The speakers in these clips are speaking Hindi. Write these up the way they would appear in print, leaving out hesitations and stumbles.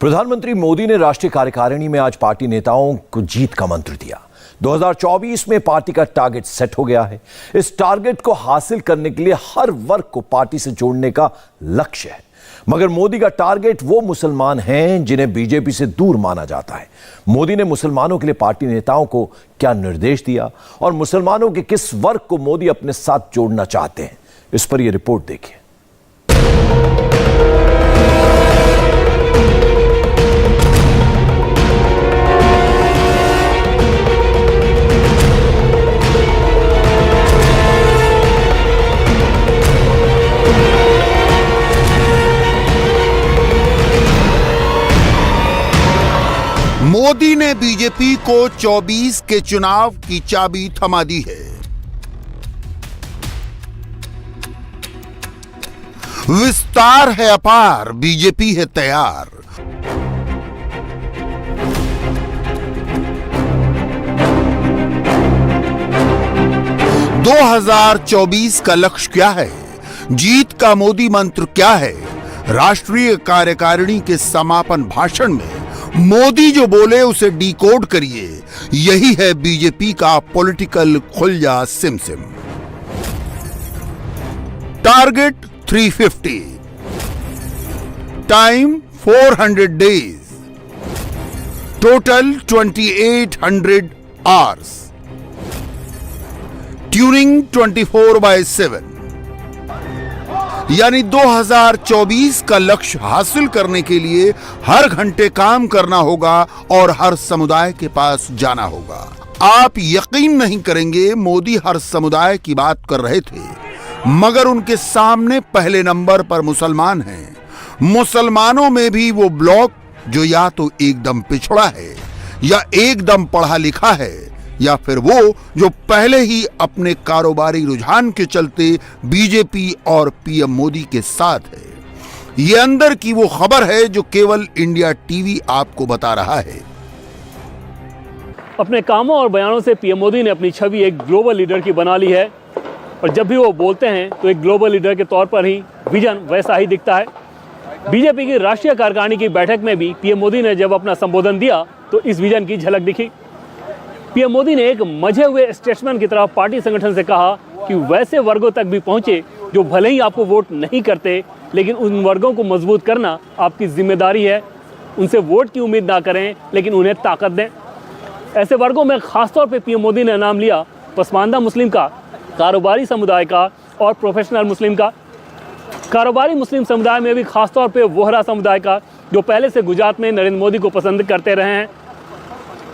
प्रधानमंत्री मोदी ने राष्ट्रीय कार्यकारिणी में आज पार्टी नेताओं को जीत का मंत्र दिया। 2024 में पार्टी का टारगेट सेट हो गया है। इस टारगेट को हासिल करने के लिए हर वर्ग को पार्टी से जोड़ने का लक्ष्य है। मगर मोदी का टारगेट वो मुसलमान हैं जिन्हें बीजेपी से दूर माना जाता है। मोदी ने मुसलमानों के लिए पार्टी नेताओं को क्या निर्देश दिया और मुसलमानों के किस वर्ग को मोदी अपने साथ जोड़ना चाहते हैं, इस पर यह रिपोर्ट देखिए। मोदी ने बीजेपी को 24 के चुनाव की चाबी थमा दी है। विस्तार है अपार, बीजेपी है तैयार। (2024) का लक्ष्य क्या है? जीत का मोदी मंत्र क्या है? राष्ट्रीय कार्यकारिणी के समापन भाषण में मोदी जो बोले उसे डिकोड करिए। यही है बीजेपी का पॉलिटिकल खुलजा सिमसिम। Target 350, time 400 days, total 2800 hours, tuning 24/7। यानी 2024 का लक्ष्य हासिल करने के लिए हर घंटे काम करना होगा और हर समुदाय के पास जाना होगा। आप यकीन नहीं करेंगे, मोदी हर समुदाय की बात कर रहे थे, मगर उनके सामने पहले नंबर पर मुसलमान हैं। मुसलमानों में भी वो ब्लॉक जो या तो एकदम पिछड़ा है या एकदम पढ़ा लिखा है, या फिर वो जो पहले ही अपने कारोबारी रुझान के चलते बीजेपी और पीएम मोदी के साथ है। ये अंदर की वो खबर है जो केवल इंडिया टीवी आपको बता रहा है। अपने कामों और बयानों से पीएम मोदी ने अपनी छवि एक ग्लोबल लीडर की बना ली है और जब भी वो बोलते हैं तो एक ग्लोबल लीडर के तौर पर ही विजन वैसा ही दिखता है। बीजेपी की राष्ट्रीय कार्यकारिणी की बैठक में भी पीएम मोदी ने जब अपना संबोधन दिया तो इस विजन की झलक दिखी। पीएम मोदी ने एक मजे हुए स्टेट्समैन की तरह पार्टी संगठन से कहा कि वैसे वर्गों तक भी पहुंचे जो भले ही आपको वोट नहीं करते, लेकिन उन वर्गों को मजबूत करना आपकी जिम्मेदारी है। उनसे वोट की उम्मीद ना करें, लेकिन उन्हें ताकत दें। ऐसे वर्गों में खासतौर पे पीएम मोदी ने नाम लिया पसमानदा मुस्लिम का, कारोबारी समुदाय का और प्रोफेशनल मुस्लिम का। कारोबारी मुस्लिम समुदाय में भी खासतौर पे वोहरा समुदाय का, जो पहले से गुजरात में नरेंद्र मोदी को पसंद करते रहे हैं।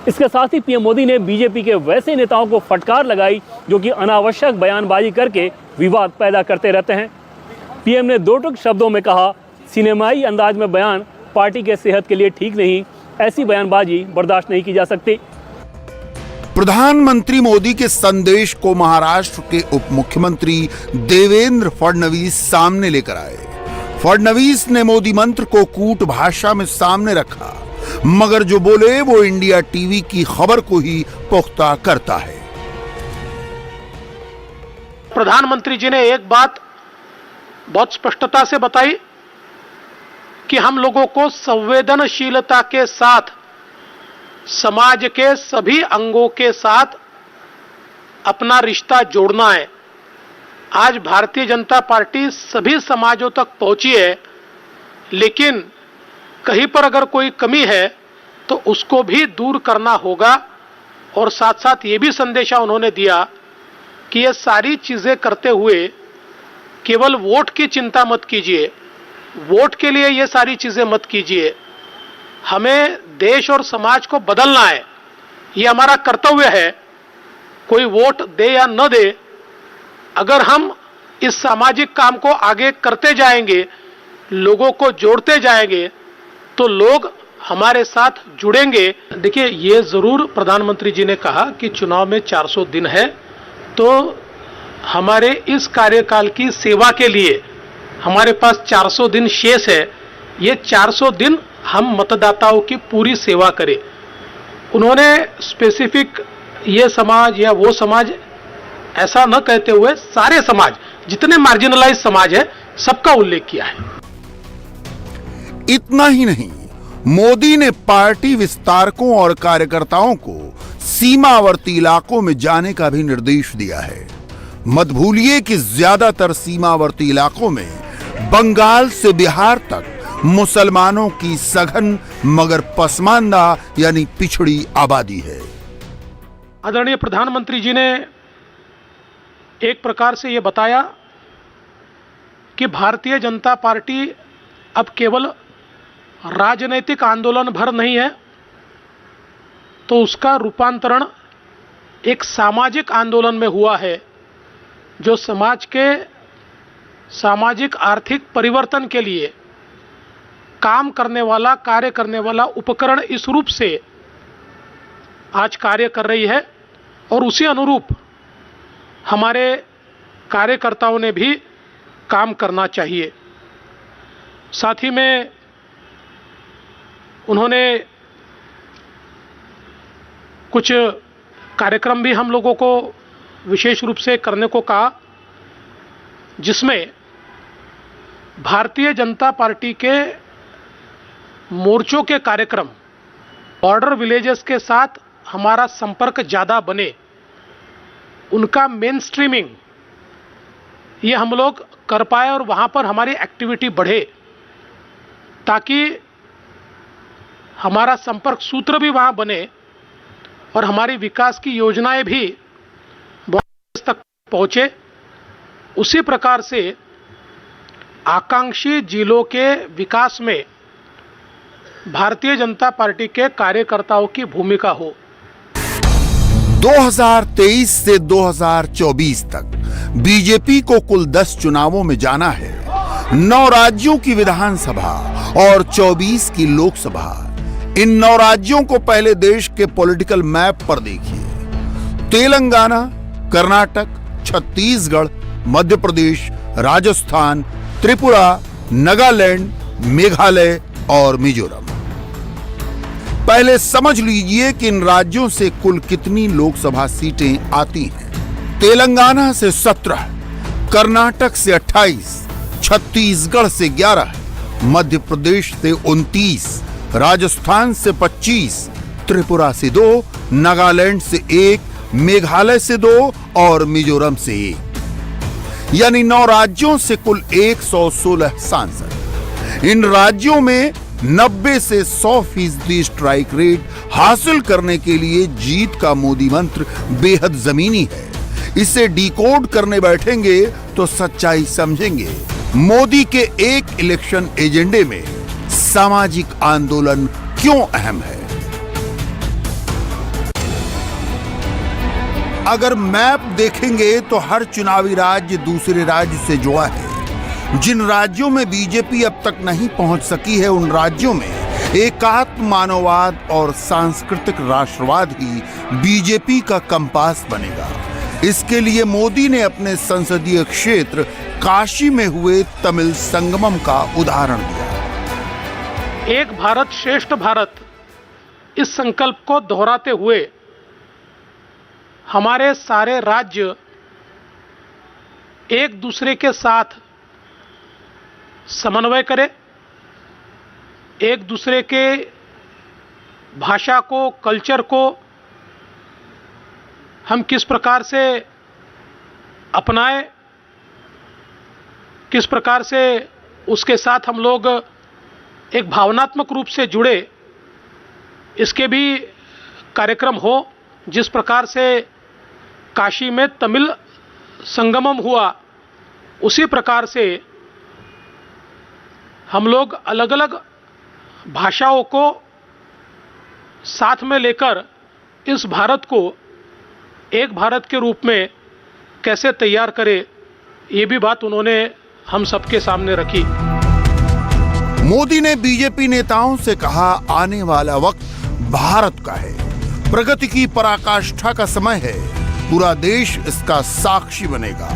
इसके साथ ही पीएम मोदी ने बीजेपी के वैसे नेताओं को फटकार लगाई जो कि अनावश्यक बयानबाजी करके विवाद पैदा करते रहते हैं। पीएम ने दो टूक शब्दों में कहा, सिनेमाई अंदाज में बयान पार्टी के सेहत के लिए ठीक नहीं, ऐसी बयानबाजी बर्दाश्त नहीं की जा सकती। प्रधानमंत्री मोदी के संदेश को महाराष्ट्र के उप मुख्यमंत्री देवेंद्र फडणवीस सामने लेकर आए। फडणवीस ने मोदी मंत्र को कूट भाषा में सामने रखा, मगर जो बोले वो इंडिया टीवी की खबर को ही पुख्ता करता है। प्रधानमंत्री जी ने एक बात बहुत स्पष्टता से बताई कि हम लोगों को संवेदनशीलता के साथ समाज के सभी अंगों के साथ अपना रिश्ता जोड़ना है। आज भारतीय जनता पार्टी सभी समाजों तक पहुंची है, लेकिन कहीं पर अगर कोई कमी है तो उसको भी दूर करना होगा। और साथ साथ ये भी संदेशा उन्होंने दिया कि ये सारी चीजें करते हुए केवल वोट की चिंता मत कीजिए, वोट के लिए ये सारी चीजें मत कीजिए। हमें देश और समाज को बदलना है, ये हमारा कर्तव्य है। कोई वोट दे या न दे, अगर हम इस सामाजिक काम को आगे करते जाएंगे, लोगों को जोड़ते जाएंगे, तो लोग हमारे साथ जुड़ेंगे। देखिए, ये जरूर प्रधानमंत्री जी ने कहा कि चुनाव में 400 दिन है, तो हमारे इस कार्यकाल की सेवा के लिए हमारे पास 400 दिन शेष है। ये 400 दिन हम मतदाताओं की पूरी सेवा करें। उन्होंने स्पेसिफिक ये समाज या वो समाज ऐसा न कहते हुए सारे समाज, जितने मार्जिनलाइज समाज है, सबका उल्लेख किया है। इतना ही नहीं, मोदी ने पार्टी विस्तारकों और कार्यकर्ताओं को सीमावर्ती इलाकों में जाने का भी निर्देश दिया है। मत भूलिए कि ज्यादातर सीमावर्ती इलाकों में बंगाल से बिहार तक मुसलमानों की सघन मगर पसमानदा यानी पिछड़ी आबादी है। आदरणीय प्रधानमंत्री जी ने एक प्रकार से ये बताया कि भारतीय जनता पार्टी अब केवल राजनीतिक आंदोलन भर नहीं है, तो उसका रूपांतरण एक सामाजिक आंदोलन में हुआ है, जो समाज के सामाजिक आर्थिक परिवर्तन के लिए काम करने वाला, कार्य करने वाला उपकरण इस रूप से आज कार्य कर रही है। और उसी अनुरूप हमारे कार्यकर्ताओं ने भी काम करना चाहिए। साथ ही में उन्होंने कुछ कार्यक्रम भी हम लोगों को विशेष रूप से करने को कहा, जिसमें भारतीय जनता पार्टी के मोर्चों के कार्यक्रम, बॉर्डर विलेजेस के साथ हमारा संपर्क ज़्यादा बने, उनका मेन स्ट्रीमिंग ये हम लोग कर पाए और वहाँ पर हमारी एक्टिविटी बढ़े, ताकि हमारा संपर्क सूत्र भी वहाँ बने और हमारी विकास की योजनाएं भी बहुत तक पहुँचे। उसी प्रकार से आकांक्षी जिलों के विकास में भारतीय जनता पार्टी के कार्यकर्ताओं की भूमिका हो। 2023 से 2024 तक बीजेपी को कुल 10 चुनावों में जाना है। 9 राज्यों की विधानसभा और 24 की लोकसभा। इन 9 राज्यों को पहले देश के पॉलिटिकल मैप पर देखिए। तेलंगाना, कर्नाटक, छत्तीसगढ़, मध्य प्रदेश, राजस्थान, त्रिपुरा, नागालैंड, मेघालय और मिजोरम। पहले समझ लीजिए कि इन राज्यों से कुल कितनी लोकसभा सीटें आती हैं। तेलंगाना से 17, कर्नाटक से 28, छत्तीसगढ़ से 11, मध्य प्रदेश से 29, राजस्थान से 25, त्रिपुरा से 2, नागालैंड से 1, मेघालय से 2 और मिजोरम से 1। यानी 9 राज्यों से कुल 116 सांसद। इन राज्यों में 90 से 100% स्ट्राइक रेट हासिल करने के लिए जीत का मोदी मंत्र बेहद जमीनी है। इसे डिकोड करने बैठेंगे तो सच्चाई समझेंगे। मोदी के एक इलेक्शन एजेंडे में सामाजिक आंदोलन क्यों अहम है। अगर मैप देखेंगे तो हर चुनावी राज्य दूसरे राज्य से जुड़ा है। जिन राज्यों में बीजेपी अब तक नहीं पहुंच सकी है, उन राज्यों में एकात्म मानववाद और सांस्कृतिक राष्ट्रवाद ही बीजेपी का कंपास बनेगा। इसके लिए मोदी ने अपने संसदीय क्षेत्र काशी में हुए तमिल संगमम का उदाहरण दिया। एक भारत श्रेष्ठ भारत, इस संकल्प को दोहराते हुए हमारे सारे राज्य एक दूसरे के साथ समन्वय करें, एक दूसरे के भाषा को, कल्चर को हम किस प्रकार से अपनाएं, किस प्रकार से उसके साथ हम लोग एक भावनात्मक रूप से जुड़े, इसके भी कार्यक्रम हो। जिस प्रकार से काशी में तमिल संगमम हुआ, उसी प्रकार से हम लोग अलग अलग भाषाओं को साथ में लेकर इस भारत को एक भारत के रूप में कैसे तैयार करें, ये भी बात उन्होंने हम सबके सामने रखी। मोदी ने बीजेपी नेताओं से कहा, आने वाला वक्त भारत का है, प्रगति की पराकाष्ठा का समय है, पूरा देश इसका साक्षी बनेगा।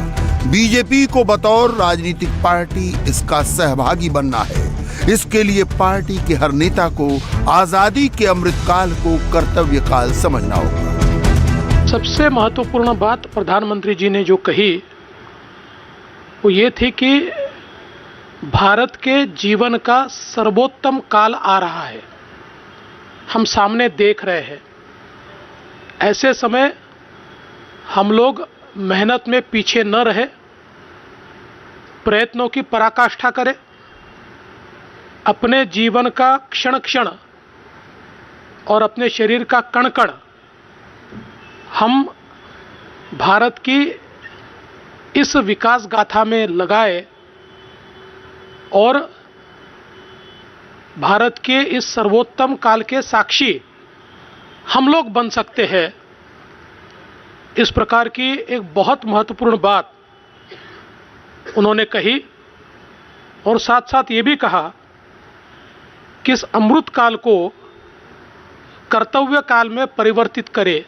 बीजेपी को बतौर राजनीतिक पार्टी इसका सहभागी बनना है। इसके लिए पार्टी के हर नेता को आजादी के अमृतकाल को कर्तव्य काल समझना होगा। सबसे महत्वपूर्ण बात प्रधानमंत्री जी ने जो कही वो ये थी कि भारत के जीवन का सर्वोत्तम काल आ रहा है। हम सामने देख रहे हैं। ऐसे समय हम लोग मेहनत में पीछे न रहे, प्रयत्नों की पराकाष्ठा करें, अपने जीवन का क्षण क्षण और अपने शरीर का कण कण हम भारत की इस विकास गाथा में लगाए और भारत के इस सर्वोत्तम काल के साक्षी हम लोग बन सकते हैं। इस प्रकार की एक बहुत महत्वपूर्ण बात उन्होंने कही और साथ साथ ये भी कहा कि इस अमृत काल को कर्तव्य काल में परिवर्तित करें,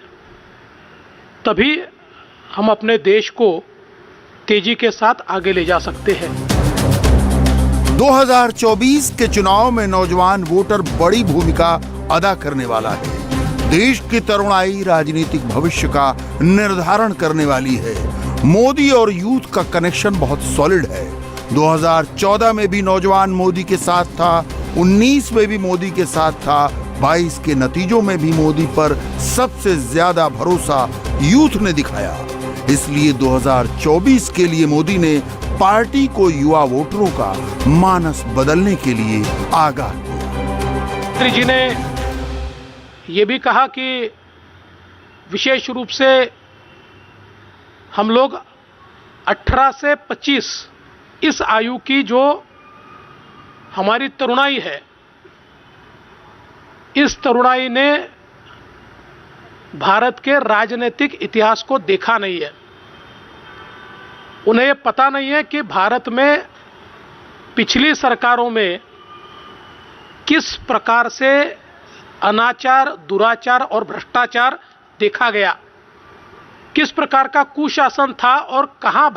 तभी हम अपने देश को तेजी के साथ आगे ले जा सकते हैं। 2024 के चुनाव में नौजवान वोटर बड़ी भूमिका अदा करने वाला है। देश की तरुणाई राजनीतिक भविष्य का निर्धारण करने वाली है। मोदी और यूथ का कनेक्शन बहुत सॉलिड है। 2014 में भी नौजवान मोदी के साथ था, 19 में भी मोदी के साथ था, 22 के नतीजों में भी मोदी पर सबसे ज्यादा भरोसा यूथ ने दिखाया। इसलिए 2024 के लिए मोदी ने पार्टी को युवा वोटरों का मानस बदलने के लिए आगाह किया। मंत्री जी ने ये भी कहा कि विशेष रूप से हम लोग 18 से 25 इस आयु की जो हमारी तरुणाई है, इस तरुणाई ने भारत के राजनीतिक इतिहास को देखा नहीं है। उन्हें पता नहीं है कि भारत में पिछली सरकारों में किस प्रकार से अनाचार, दुराचार और भ्रष्टाचार देखा गया, किस प्रकार का कुशासन था और कहां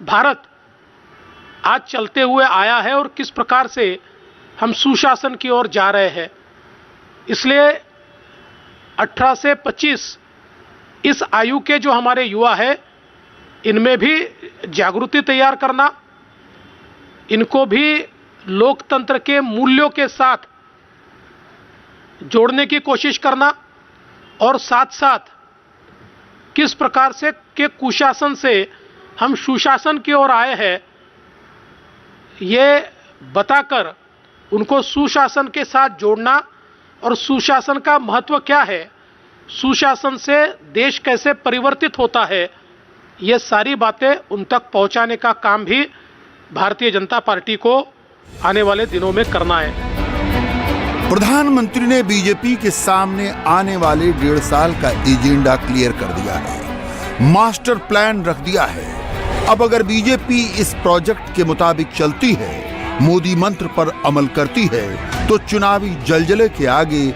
भारत आज चलते हुए आया है और किस प्रकार से हम सुशासन की ओर जा रहे हैं। इसलिए 18 से 25 इस आयु के जो हमारे युवा हैं, इनमें भी जागृति तैयार करना, इनको भी लोकतंत्र के मूल्यों के साथ जोड़ने की कोशिश करना और साथ साथ किस प्रकार से के कुशासन से हम सुशासन की ओर आए हैं, ये बताकर उनको सुशासन के साथ जोड़ना और सुशासन का महत्व क्या है, सुशासन से देश कैसे परिवर्तित होता है, ये सारी बातें उन तक पहुंचाने का काम भी भारतीय जनता पार्टी को आने वाले दिनों में करना है। प्रधानमंत्री ने बीजेपी के सामने आने वाले 1.5 साल का एजेंडा क्लियर कर दिया है, मास्टर प्लान रख दिया है। अब अगर बीजेपी इस प्रोजेक्ट के मुताबिक चलती है, मोदी मंत्र पर अमल करती है, तो चुनावी जलजले के आगे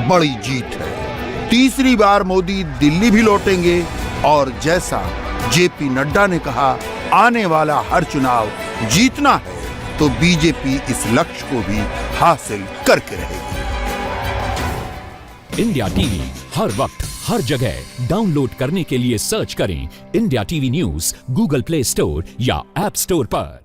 बड़ी जीत है। तीसरी बार मोदी दिल्ली भी लौटेंगे और जैसा जेपी नड्डा ने कहा, आने वाला हर चुनाव जीतना है, तो बीजेपी इस लक्ष्य को भी हासिल करके रहेगी। इंडिया टीवी हर वक्त हर जगह डाउनलोड करने के लिए सर्च करें India TV news Google play store या ऐप स्टोर पर।